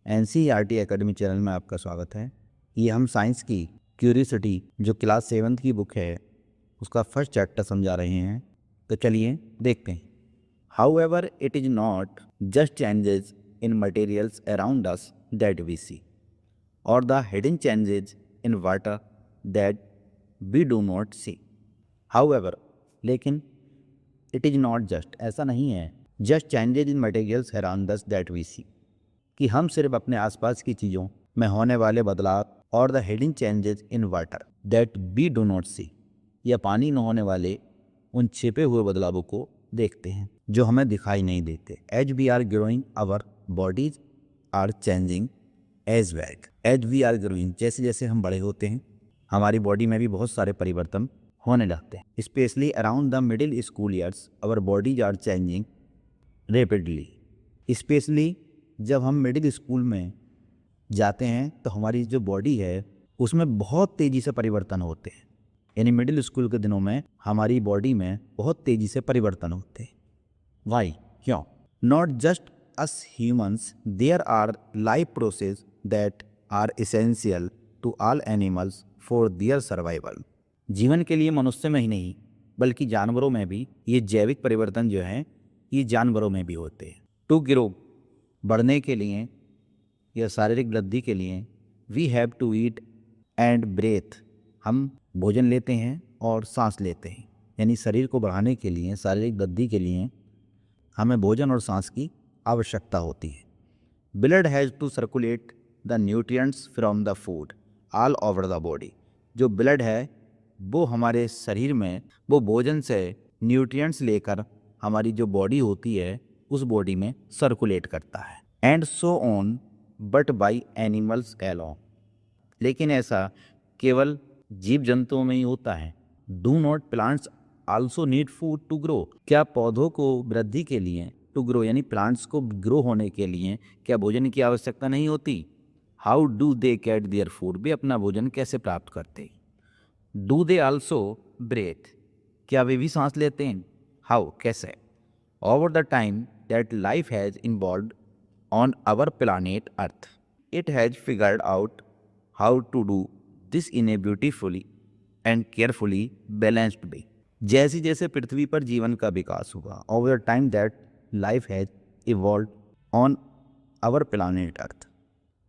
NCERT academy channel में आपका स्वागत है। ये हम साइंस की क्यूरियोसिटी जो क्लास 7th की बुक है उसका फर्स्ट चैप्टर समझा रहे हैं। तो चलिए देखते हैं। However, it is not just changes in materials around us that we see, or the hidden changes in water that we do not see. However, लेकिन it is not just, ऐसा नहीं है just changes in materials around us that we see, कि हम सिर्फ अपने आसपास की चीज़ों में होने वाले बदलाव और the hidden changes in water that we do not see, या पानी में होने वाले उन छिपे हुए बदलावों को देखते हैं जो हमें दिखाई नहीं देते। As we are growing our bodies are changing as well. As we are growing, जैसे जैसे हम बड़े होते हैं हमारी बॉडी में भी बहुत सारे परिवर्तन होने लगते हैं। Specially around the middle school years our bodies are changing rapidly. Specially जब हम मिडिल स्कूल में जाते हैं तो हमारी जो बॉडी है उसमें बहुत तेज़ी से परिवर्तन होते हैं। यानी मिडिल स्कूल के दिनों में हमारी बॉडी में बहुत तेज़ी से परिवर्तन होते हैं। वाई, क्यों? Not just us humans, there are life process that are essential to all animals for their survival. जीवन के लिए मनुष्य में ही नहीं बल्कि जानवरों में भी ये जैविक परिवर्तन जो हैं ये जानवरों में भी होते हैं। टू ग्रो, बढ़ने के लिए या शारीरिक वृद्धि के लिए, we have to eat and breathe, हम भोजन लेते हैं और सांस लेते हैं। यानी शरीर को बढ़ाने के लिए, शारीरिक वृद्धि के लिए हमें भोजन और सांस की आवश्यकता होती है। Blood has to circulate the nutrients from the food all over the body. जो ब्लड है वो हमारे शरीर में वो भोजन से न्यूट्रिएंट्स लेकर हमारी जो बॉडी होती है उस बॉडी में सर्कुलेट करता है। And so on but by animals alone. लेकिन ऐसा केवल जीव जंतुओं में ही होता है। Do not plants also need food to grow. क्या पौधों को वृद्धि के लिए, टू ग्रो यानी प्लांट्स को ग्रो होने के लिए क्या भोजन की आवश्यकता नहीं होती? How do they get their food, वे अपना भोजन कैसे प्राप्त करते? डू दे आल्सो ब्रेथ, क्या वे भी सांस लेते हैं? हाउ, कैसे? Over the time that life has evolved on our planet Earth, it has figured out how to do this in a beautifully and carefully balanced way. जैसे जैसे पृथ्वी पर जीवन का विकास हुआ, over the time that life has evolved on our planet Earth,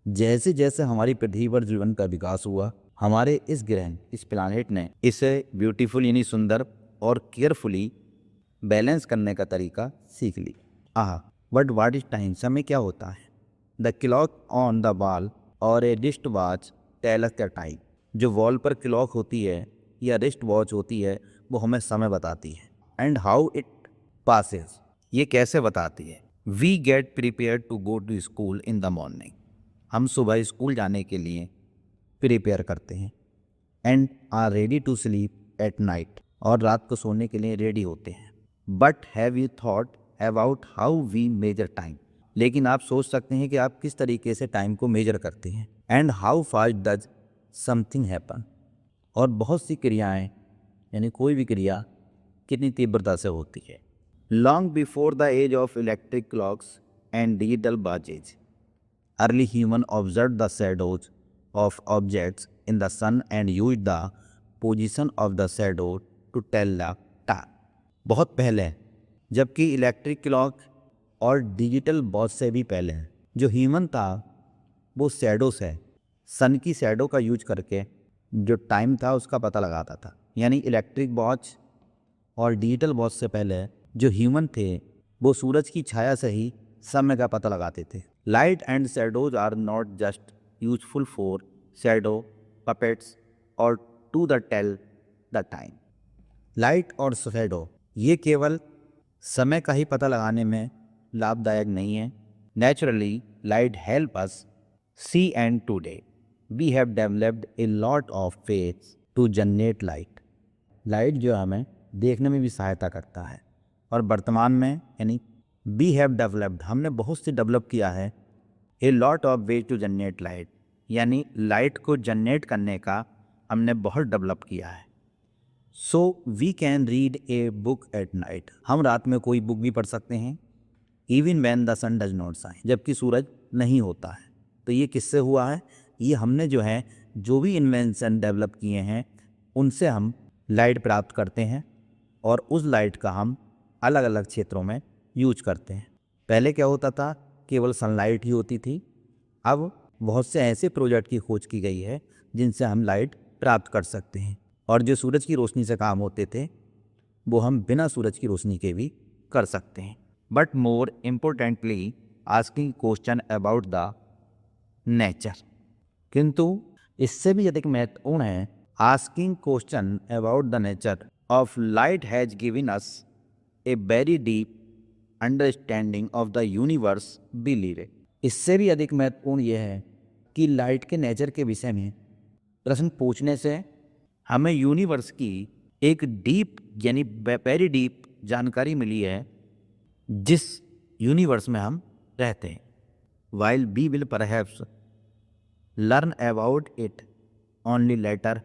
जैसे जैसे हमारी पृथ्वी पर जीवन का विकास हुआ हमारे इस ग्रह, इस प्लानेट ने इसे ब्यूटीफुल यानी सुंदर और केयरफुली बैलेंस करने का तरीका सीख ली। बट वाट इज टाइम, समय क्या होता है? The clock on the wall और a wrist watch tell us the time. जो वॉल पर क्लॉक होती है या रिस्ट वॉच होती है वो हमें समय बताती है। एंड हाउ इट पासेस, ये कैसे बताती है? We get prepare to go to school in the morning, हम सुबह स्कूल जाने के लिए प्रिपेयर करते हैं। And are ready to sleep at night, और रात को सोने के लिए रेडी होते हैं। But have you thought about how we measure time, लेकिन आप सोच सकते हैं कि आप किस तरीके से टाइम को मेजर करते हैं। And how fast does something happen, और बहुत सी क्रियाएं यानी कोई भी क्रिया कितनी तीव्रता से होती है। Long before the age of electric clocks and digital watches, early human observe the shadows of objects in the sun and use the position of the shadow to tell the time. बहुत पहले, जबकि electric clock और digital watch से भी पहले जो human था वो शैडो से, सन की शैडो का यूज करके जो टाइम था उसका पता लगाता था। यानी इलेक्ट्रिक वॉच और डिजिटल वॉच से पहले जो ह्यूमन थे वो सूरज की छाया से ही समय का पता लगाते थे। Light and shadows are not just useful for shadow puppets और to the tell the time. Light और शैडो ये केवल समय का ही पता लगाने में लाभदायक नहीं है। Naturally light help us see, and today we have developed a lot of ways to generate light. Light जो हमें देखने में भी सहायता करता है, और वर्तमान में यानी वी हैव डेवलप्ड, हमने बहुत से डेवलप किया है a lot of ways to generate light, यानी लाइट को जनरेट करने का हमने बहुत डेवलप किया है। So we can read a book at night, हम रात में कोई बुक भी पढ़ सकते हैं। Even when the sun does not shine, जबकि सूरज नहीं होता है। तो ये किससे हुआ है? ये हमने जो है जो भी इन्वेंशन डेवलप किए हैं उनसे हम लाइट प्राप्त करते हैं और उस लाइट का हम अलग अलग क्षेत्रों में यूज करते हैं। पहले क्या होता था, केवल सनलाइट ही होती थी। अब बहुत से ऐसे प्रोजेक्ट की खोज की गई है जिनसे हम लाइट प्राप्त कर सकते हैं, और जो सूरज की रोशनी से काम होते थे वो हम बिना सूरज की रोशनी के भी कर सकते हैं। But more importantly asking question about the nature, किंतु इससे भी अधिक महत्वपूर्ण है asking question about the nature of light has given us a very deep understanding of the universe believe. इससे भी अधिक महत्वपूर्ण यह है कि लाइट के नेचर के विषय में प्रश्न पूछने से हमें यूनिवर्स की एक डीप यानी वेरी डीप जानकारी मिली है जिस यूनिवर्स में हम रहते हैं। While we will perhaps learn about it only later,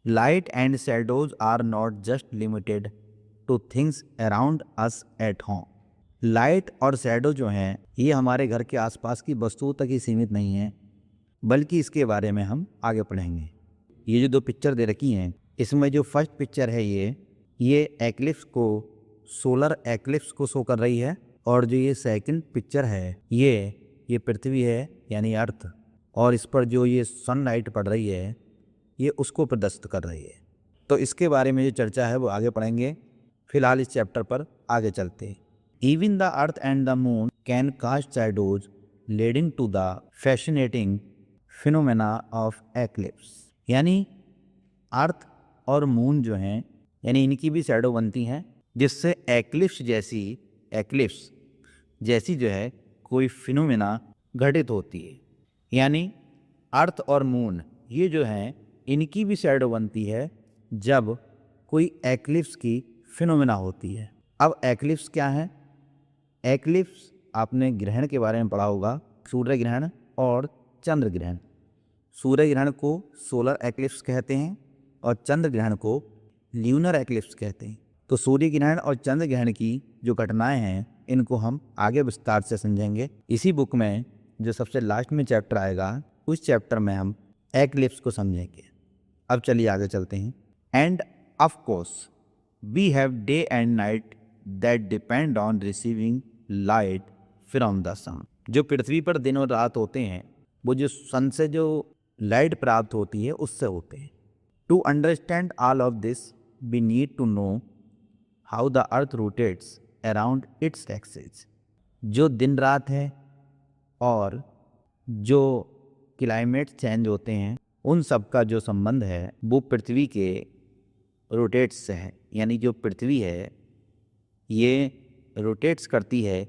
light and shadows are not just limited to things around us at home. Light और शैडो जो हैं ये हमारे घर के आसपास की वस्तुओं तक ही सीमित नहीं हैं, बल्कि इसके बारे में हम आगे पढ़ेंगे। ये जो दो पिक्चर दे रखी हैं, इसमें जो फर्स्ट पिक्चर है ये एक्लिप्स को, सोलर एक्लिप्स को शो कर रही है, और जो ये सेकंड पिक्चर है ये पृथ्वी है यानी अर्थ, और इस पर जो ये सनलाइट पड़ रही है ये उसको प्रदर्शित कर रही है। तो इसके बारे में जो चर्चा है वो आगे पढ़ेंगे। फिलहाल इस चैप्टर पर आगे चलते हैं। Even the earth and the moon can cast shadows leading to the fascinating phenomena of eclipse. यानी अर्थ और मून जो हैं यानी इनकी भी शैडो बनती हैं, जिससे एक्लिप्स जैसी जो है कोई फिनोमेना घटित होती है। यानी अर्थ और मून ये जो हैं इनकी भी शैडो बनती है जब कोई एक्लिप्स की फिनोमेना होती है। अब एक्लिप्स क्या है? एक्लिप्स आपने ग्रहण के बारे में पढ़ा होगा, सूर्य ग्रहण और चंद्र ग्रहण। सूर्य ग्रहण को सोलर एक्लिप्स कहते हैं और चंद्र ग्रहण को ल्यूनर एक्लिप्स कहते हैं। तो सूर्य ग्रहण और चंद्र ग्रहण की जो घटनाएं हैं इनको हम आगे विस्तार से समझेंगे। इसी बुक में जो सबसे लास्ट में चैप्टर आएगा उस चैप्टर में हम एक्लिप्स को समझेंगे। अब चलिए आगे चलते हैं। And of course we have day and night that depend on receiving light from the sun. जो पृथ्वी पर दिन और रात होते हैं वो जो सन से जो लाइट प्राप्त होती है उससे होते हैं। To understand all of this we need to know how the earth rotates around its axis. जो दिन रात है और जो क्लाइमेट चेंज होते हैं उन सब का जो संबंध है वो पृथ्वी के रोटेट्स से है। यानी जो पृथ्वी है ये रोटेट्स करती है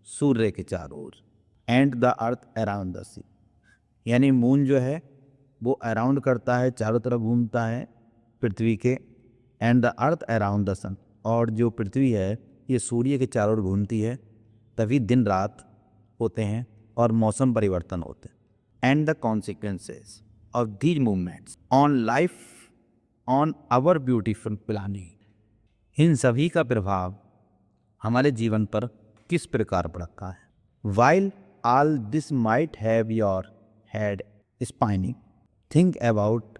सूर्य के चारों ओर। And the earth around the sea, यानी मून जो है वो अराउंड करता है, चारों तरफ घूमता है पृथ्वी के। And the earth around the sun, और जो पृथ्वी है ये सूर्य के चारों ओर घूमती है, तभी दिन रात होते हैं और मौसम परिवर्तन होते हैं। And the consequences of these movements on life on our beautiful planet. इन सभी का प्रभाव हमारे जीवन पर किस प्रकार पड़ता है। While all this might have your head spinning, think about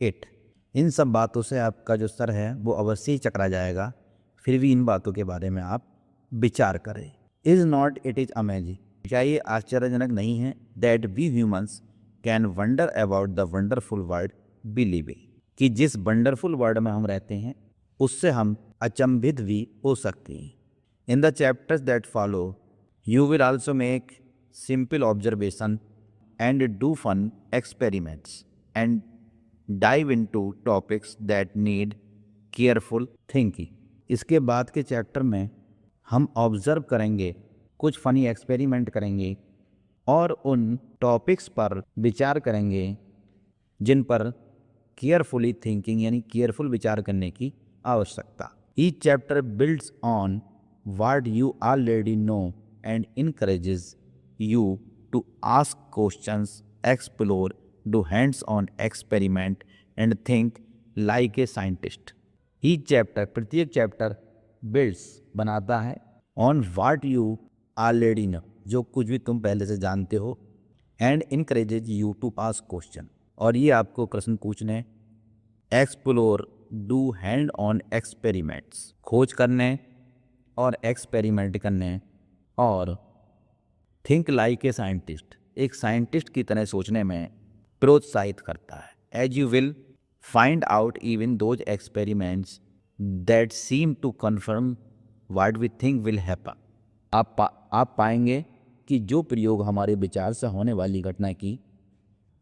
it. इन सब बातों से आपका जो सर है वो अवश्य ही चकरा जाएगा, फिर भी इन बातों के बारे में आप विचार करें। Is not it is amazing, क्या ये आश्चर्यजनक नहीं है? That we humans can wonder about the wonderful world we live in, कि जिस वंडरफुल वर्ल्ड में हम रहते हैं उससे हम अचंभित भी हो सकते हैं। In the chapters that follow you will also make simple observation and do fun experiments and dive into topics that need careful thinking। इसके बाद के चैप्टर में हम ऑब्जर्व करेंगे, कुछ फनी एक्सपेरिमेंट करेंगे और उन टॉपिक्स पर विचार करेंगे जिन पर केयरफुली थिंकिंग यानी केयरफुल विचार करने की आवश्यकता। Each chapter builds on what you already know and encourages you to ask questions, explore, do hands-on experiment and think like a scientist। Each chapter, प्रत्येक चैप्टर builds बनाता है on what you already know, जो कुछ भी तुम पहले से जानते हो, and encourages you to ask question. और ये आपको प्रश्न पूछने, explore, do hand on experiments, खोज करने और एक्सपेरिमेंट करने, और थिंक लाइक ए साइंटिस्ट, एक साइंटिस्ट की तरह सोचने में प्रोत्साहित करता है। As you will find out even those experiments that seem to confirm what we think will happen. आप पाएंगे कि जो प्रयोग हमारे विचार से होने वाली घटना की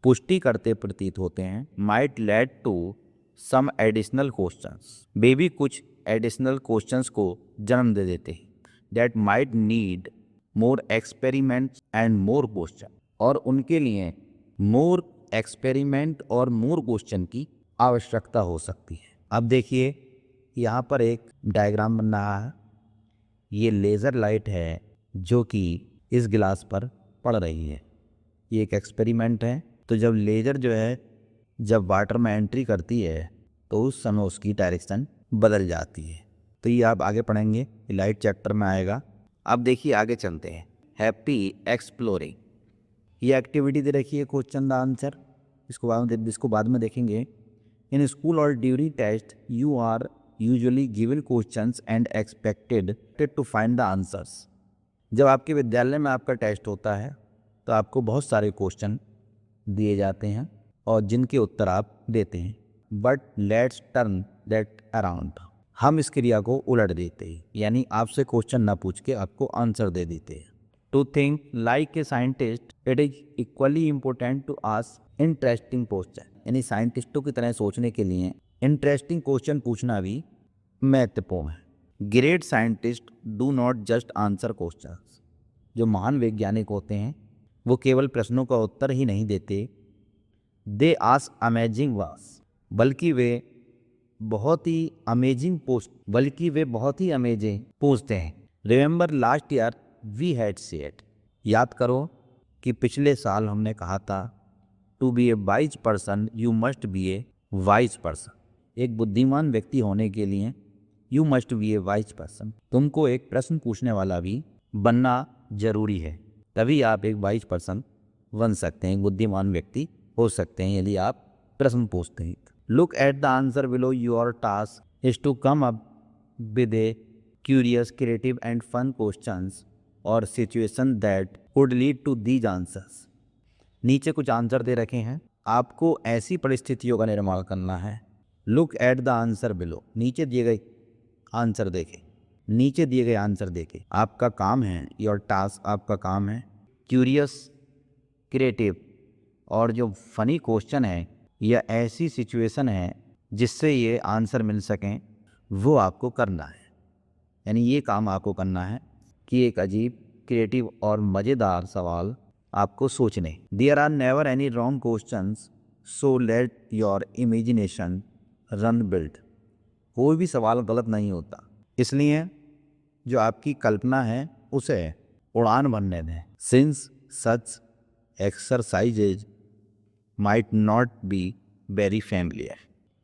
पुष्टि करते प्रतीत होते हैं, might lead to some additional questions, वे भी कुछ एडिशनल क्वेश्चंस को जन्म दे देते हैं, that might need more experiments and more question, और उनके लिए मोर एक्सपेरिमेंट और मोर क्वेश्चन की आवश्यकता हो सकती है। अब देखिए यहाँ पर एक डायग्राम बन रहा है, ये लेज़र लाइट है जो कि इस गिलास पर पड़ रही है। ये एक एक्सपेरिमेंट है। तो जब लेज़र जो है जब वाटर में एंट्री करती है तो उस समय उसकी डायरेक्शन बदल जाती है। तो ये आप आगे पढ़ेंगे, लाइट चैप्टर में आएगा। अब देखिए आगे चलते हैं। हैप्पी एक्सप्लोरिंग, ये एक्टिविटी दे रखी है, क्वेश्चन द आंसर, इसको बाद में देखेंगे। इन स्कूल और during test you are usually given questions and expected to find the answers. जब आपके विद्यालय में आपका टेस्ट होता है तो आपको बहुत सारे क्वेश्चन दिए जाते हैं और जिनके उत्तर आप देते हैं। But let's turn that around, हम इस क्रिया को उलट देते हैं, यानी आपसे क्वेश्चन ना पूछ के आपको आंसर दे देते हैं। To think like a scientist it is equally important to ask interesting question, यानी साइंटिस्टों की तरह सोचने के लिए इंटरेस्टिंग क्वेश्चन पूछना भी महत्वपूर्ण है। Great scientist do not just answer questions, जो महान वैज्ञानिक होते हैं वो केवल प्रश्नों का उत्तर ही नहीं देते, दे आस्क अमेजिंग वास, बल्कि वे बहुत ही अमेजिंग पूछते हैं। Remember last year we had said, याद करो कि पिछले साल हमने कहा था, to be a wise person you must be a wise person, एक बुद्धिमान व्यक्ति होने के लिए you must be a wise person, तुमको एक प्रश्न पूछने वाला भी बनना जरूरी है, तभी आप एक वाइज पर्सन बन सकते हैं, बुद्धिमान व्यक्ति हो सकते हैं यदि आप प्रश्न पूछते हैं। Look at the answer below, your task is to come up with a curious, creative and fun questions और situation that could lead to these answers. नीचे कुछ आंसर दे रखे हैं, आपको ऐसी परिस्थितियों का निर्माण करना है। Look at the answer below, नीचे दिए गए आंसर देखें, आपका काम है, योर टास्क आपका काम है, क्यूरियस, क्रिएटिव और जो फनी क्वेश्चन है या ऐसी सिचुएशन है जिससे ये आंसर मिल सकें, वो आपको करना है। यानी ये काम आपको करना है कि एक अजीब, क्रिएटिव और मज़ेदार सवाल आपको सोचने। There are never any wrong questions, so let your imagination run wild, कोई भी सवाल गलत नहीं होता, इसलिए जो आपकी कल्पना है उसे उड़ान भरने दें। Since such exercises might not be very familiar,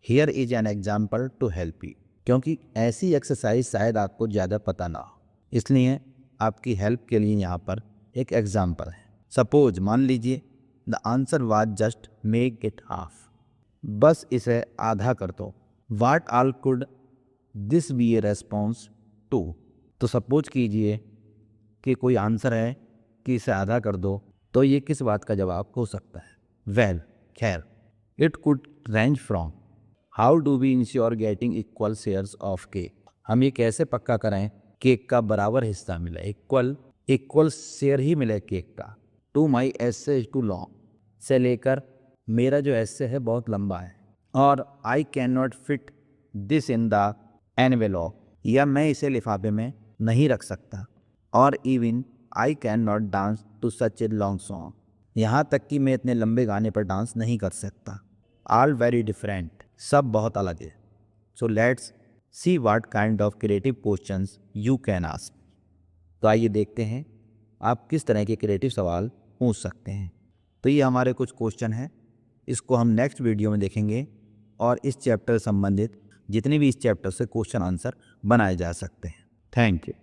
here is an example to help you, क्योंकि ऐसी एक्सरसाइज शायद आपको ज़्यादा पता ना हो, इसलिए आपकी हेल्प के लिए यहाँ पर एक एग्जाम्पल है। सपोज, मान लीजिए, the answer was just make it half, बस इसे आधा कर दो। What all could this be a response to, तो सपोज कीजिए कि कोई आंसर है कि इसे आधा कर दो, तो ये किस बात का जवाब हो सकता है? वेल, खैर, it could range from how do we ensure getting equal shares of cake, हम ये कैसे पक्का करें केक का बराबर हिस्सा मिले, इक्वल शेयर ही मिले केक का। To my essay is too long, से लेकर मेरा जो एसे है बहुत लंबा है, और I can not fit this in the envelope, या मैं इसे लिफाफे में नहीं रख सकता, और even I can not dance to such a long song, यहाँ तक कि मैं इतने लंबे गाने पर डांस नहीं कर सकता। ऑल वेरी डिफरेंट, सब बहुत अलग है। So let's see what kind of creative questions you can ask, तो आइए देखते हैं आप किस तरह के क्रिएटिव सवाल पूछ सकते हैं। तो ये हमारे कुछ क्वेश्चन हैं, इसको हम नेक्स्ट वीडियो में देखेंगे, और इस चैप्टर से संबंधित जितने भी इस चैप्टर से क्वेश्चन आंसर बनाए जा सकते हैं। Thank you.